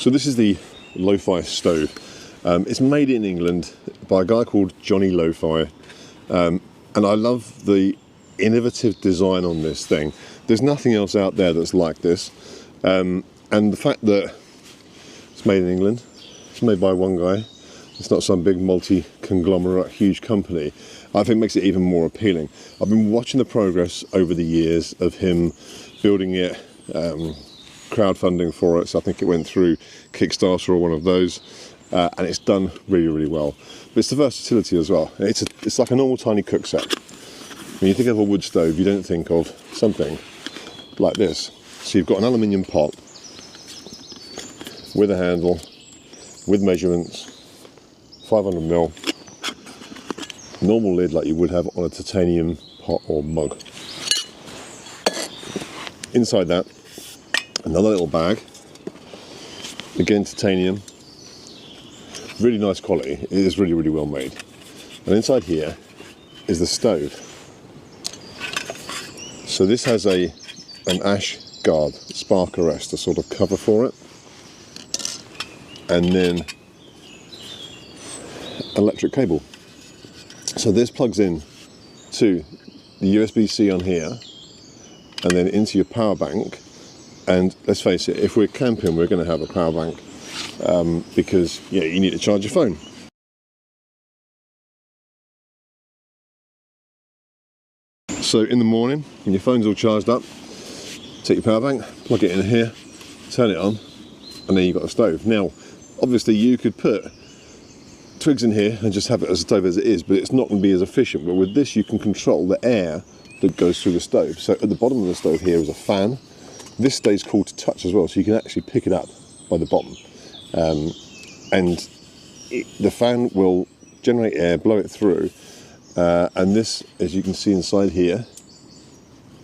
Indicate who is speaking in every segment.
Speaker 1: So this is the Lofi stove. It's made in England by a guy called Johnny Lofi, and I love the innovative design on this thing. There's nothing else out there that's like this, and the fact that it's made in England, it's made by one guy, it's not some big multi-conglomerate huge company, I think makes it even more appealing. I've been watching the progress over the years of him building it, crowdfunding for it, so I think it went through Kickstarter or one of those, and it's done really, really well. But it's the versatility as well. It's like a normal tiny cook set. When you think of a wood stove, you don't think of something like this. So you've got an aluminium pot with a handle, with measurements, 500ml, normal lid like you would have on a titanium pot or mug. Inside that, another little bag, again titanium, really nice quality. It is really, really well made. And inside here is the stove. So this has an ash guard, spark arrest, a sort of cover for it, and then electric cable. So this plugs in to the USB-C on here, and then into your power bank. And let's face it, if we're camping, we're going to have a power bank, because you need to charge your phone. So in the morning, when your phone's all charged up, take your power bank, plug it in here, turn it on, and then you've got a stove. Now, obviously you could put twigs in here and just have it as a stove as it is, but it's not going to be as efficient. But with this, you can control the air that goes through the stove. So at the bottom of the stove here is a fan. This stays cool to touch as well, so you can actually pick it up by the bottom. The fan will generate air, blow it through, and this, as you can see inside here,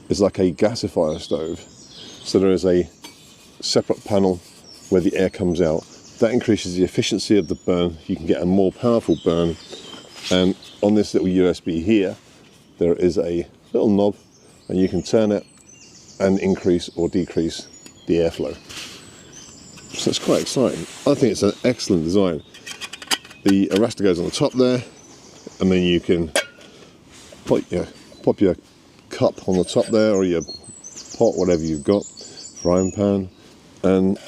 Speaker 1: is like a gasifier stove. So there is a separate panel where the air comes out. That increases the efficiency of the burn. You can get a more powerful burn. And on this little USB here, there is a little knob, and you can turn it and increase or decrease the airflow. So it's quite exciting. I think it's an excellent design. The arrestor goes on the top there, and then you can pop your cup on the top there, or your pot, whatever you've got, frying pan, and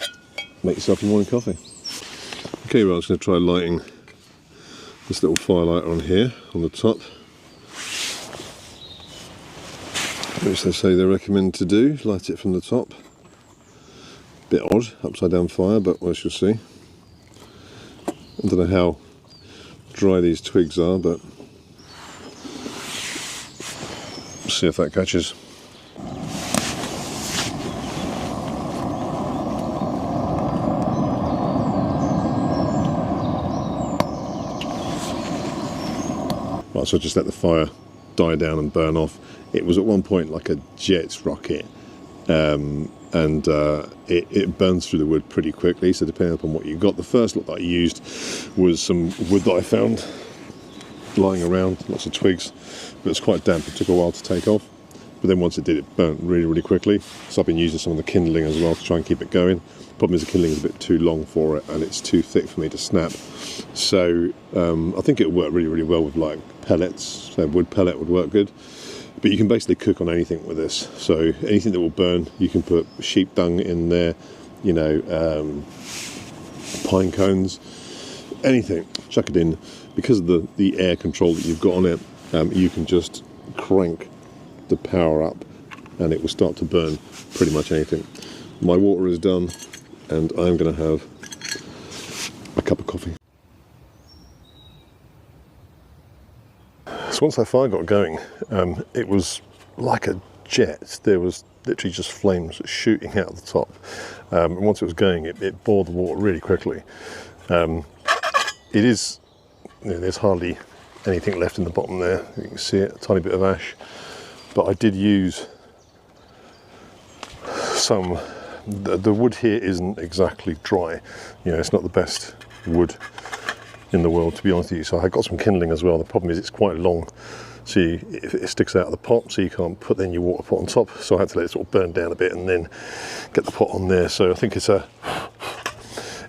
Speaker 1: make yourself your morning coffee. Okay, well, I'm just going to try lighting this little firelighter on here, on the top, which they say they recommend to do, light it from the top. Bit odd, upside down fire, but we shall see. I don't know how dry these twigs are, but see if that catches. Right, so just let the fire die down and burn off. It was at one point like a jet rocket, and it burns through the wood pretty quickly, so depending upon what you got. The first lot that I used was some wood that I found lying around, lots of twigs, but it's quite damp. It took a while to take off, but then once it did, it burnt really, really quickly. So I've been using some of the kindling as well to try and keep it going. The problem is the kindling is a bit too long for it, and it's too thick for me to snap. So I think it would work really, really well with like pellets. So wood pellet would work good. But you can basically cook on anything with this. So anything that will burn, you can put sheep dung in there, pine cones, anything, chuck it in. Because of the air control that you've got on it, you can just crank the power up and it will start to burn pretty much anything. My water is done, and I'm going to have a cup of coffee. So once that fire got going, it was like a jet. There was literally just flames shooting out of the top. And once it was going, it boiled the water really quickly. It is, there's hardly anything left in the bottom there. You can see it, a tiny bit of ash. But I did use some, the wood here isn't exactly dry. It's not the best wood in the world, to be honest with you. So I got some kindling as well. The problem is it's quite long, so it sticks out of the pot, so you can't put then your water pot on top. So I had to let it sort of burn down a bit and then get the pot on there. So I think it's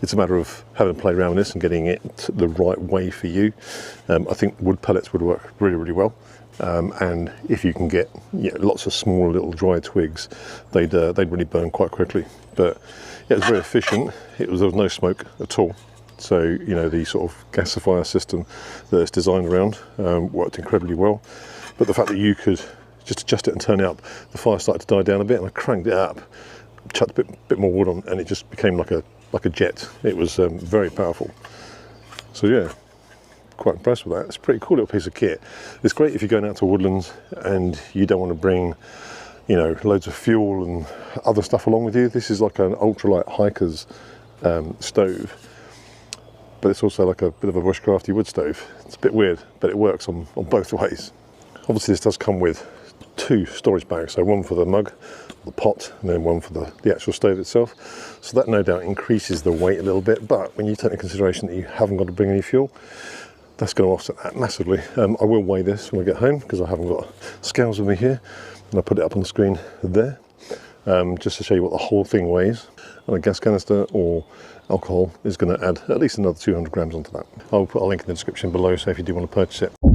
Speaker 1: It's a matter of having to play around with this and getting it the right way for you. I think wood pellets would work really, really well. And if you can get lots of small little dry twigs, they'd really burn quite quickly. But yeah, it was very efficient. There was no smoke at all. So the sort of gasifier system that it's designed around worked incredibly well. But the fact that you could just adjust it and turn it up, the fire started to die down a bit, and I cranked it up, chucked a bit more wood on, and it just became like a jet. It was very powerful. So yeah, quite impressed with that. It's a pretty cool little piece of kit. It's great if you're going out to woodlands and you don't want to bring loads of fuel and other stuff along with you. This is like an ultralight hiker's stove, but it's also like a bit of a bushcrafty wood stove. It's a bit weird, but it works on both ways. Obviously this does come with 2 storage bags, so one for the mug, the pot, and then one for the actual stove itself. So that no doubt increases the weight a little bit, but when you take into consideration that you haven't got to bring any fuel, that's going to offset that massively. I will weigh this when I get home because I haven't got scales with me here, and I'll put it up on the screen there, just to show you what the whole thing weighs. And a gas canister or alcohol is going to add at least another 200 grams onto that. I'll put a link in the description below, so if you do want to purchase it.